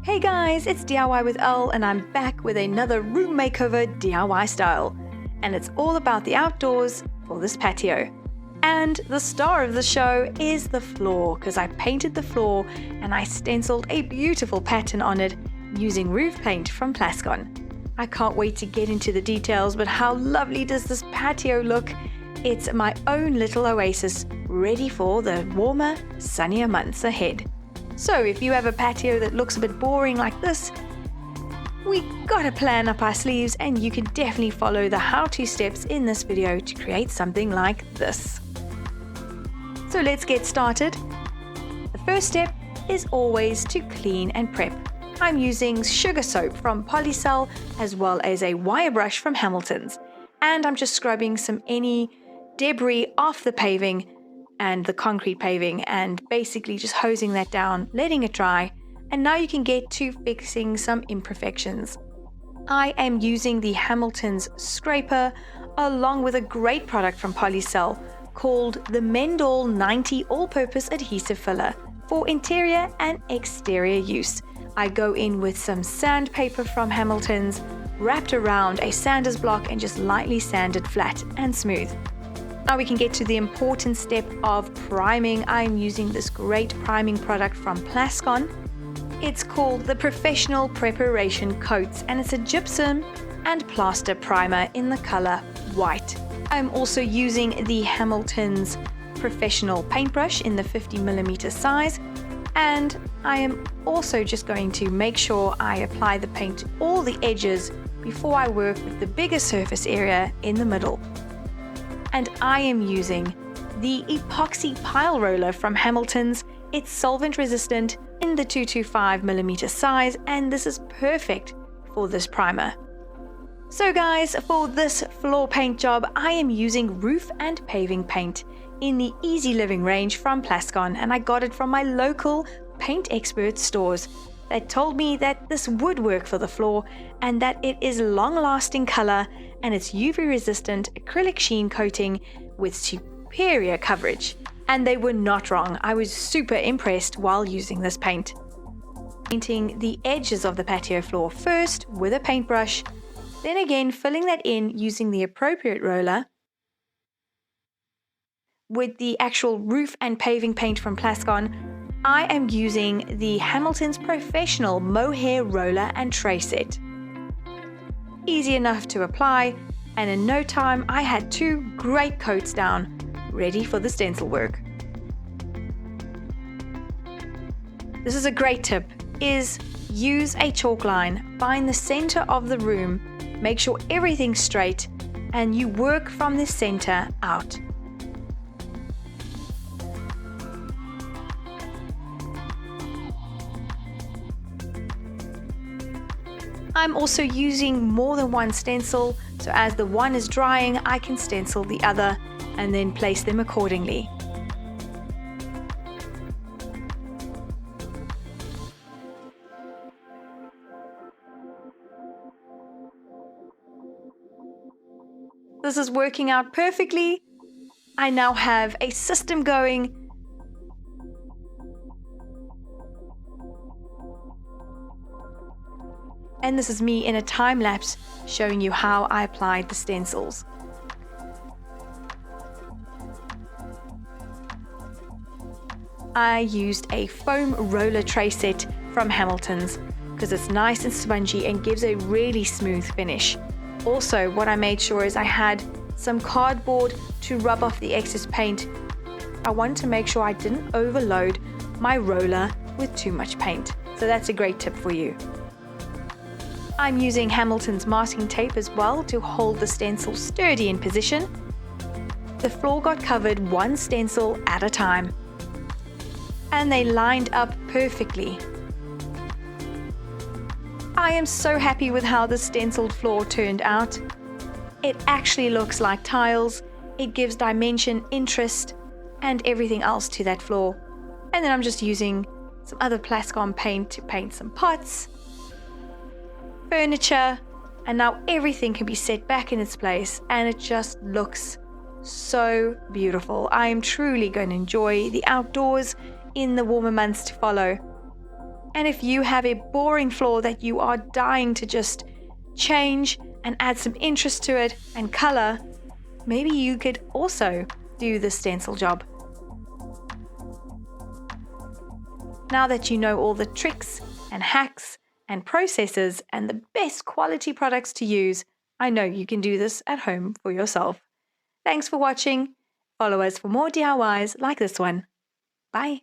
Hey guys, it's DIY with Elle and I'm back with another room makeover DIY style. And it's all about the outdoors for this patio. And the star of the show is the floor, because I painted the floor and I stenciled a beautiful pattern on it using roof paint from Plascon. I can't wait to get into the details, but how lovely does this patio look? It's my own little oasis, ready for the warmer, sunnier months ahead. So if you have a patio that looks a bit boring like this, we got a plan up our sleeves and you can definitely follow the how-to steps in this video to create something like this. So let's get started. The first step is always to clean and prep. I'm using sugar soap from Polycell as well as a wire brush from Hamilton's. And I'm just scrubbing any debris off the paving and the concrete paving and basically just hosing that down, letting it dry. And now you can get to fixing some imperfections. I am using the Hamilton's scraper along with a great product from Polycell called the Mendall 90 all-purpose adhesive filler for interior and exterior use. I go in with some sandpaper from Hamilton's, wrapped around a sander's block and just lightly sand it flat and smooth. Now we can get to the important step of priming. I'm using this great priming product from Plascon. It's called the Professional Preparation Coats and it's a gypsum and plaster primer in the color white. I'm also using the Hamilton's Professional paintbrush in the 50mm size, and I am also just going to make sure I apply the paint to all the edges before I work with the bigger surface area in the middle. And I am using the epoxy pile roller from Hamilton's. It's solvent resistant in the 225mm size, and this is perfect for this primer. So guys, for this floor paint job, I am using roof and paving paint in the Easy Living range from Plascon, and I got it from my local paint expert stores that told me that this would work for the floor and that it is long-lasting color and it's UV-resistant acrylic sheen coating with superior coverage. And they were not wrong. I was super impressed while using this paint. Painting the edges of the patio floor first with a paintbrush, then again filling that in using the appropriate roller. With the actual roof and paving paint from Plascon, I am using the Hamilton's Professional Mohair Roller and Tray Set. Easy enough to apply, and in no time I had 2 great coats down, ready for the stencil work. This is a great tip, is use a chalk line, find the center of the room, make sure everything's straight, and you work from the center out. I'm also using more than one stencil, so as the one is drying, I can stencil the other and then place them accordingly. This is working out perfectly. I now have a system going. And this is me in a time lapse showing you how I applied the stencils. I used a foam roller tray set from Hamilton's because it's nice and spongy and gives a really smooth finish. Also, what I made sure is I had some cardboard to rub off the excess paint. I wanted to make sure I didn't overload my roller with too much paint. So that's a great tip for you. I'm using Hamilton's masking tape as well to hold the stencil sturdy in position. The floor got covered one stencil at a time, and they lined up perfectly. I am so happy with how the stenciled floor turned out. It actually looks like tiles, it gives dimension, interest, and everything else to that floor. And then I'm just using some other Plascon paint to paint some pots, furniture, and now everything can be set back in its place and it just looks so beautiful. I am truly going to enjoy the outdoors in the warmer months to follow. And if you have a boring floor that you are dying to just change and add some interest to it and color, maybe you could also do the stencil job. Now that you know all the tricks and hacks and processes and the best quality products to use, I know you can do this at home for yourself. Thanks for watching. Follow us for more DIYs like this one. Bye.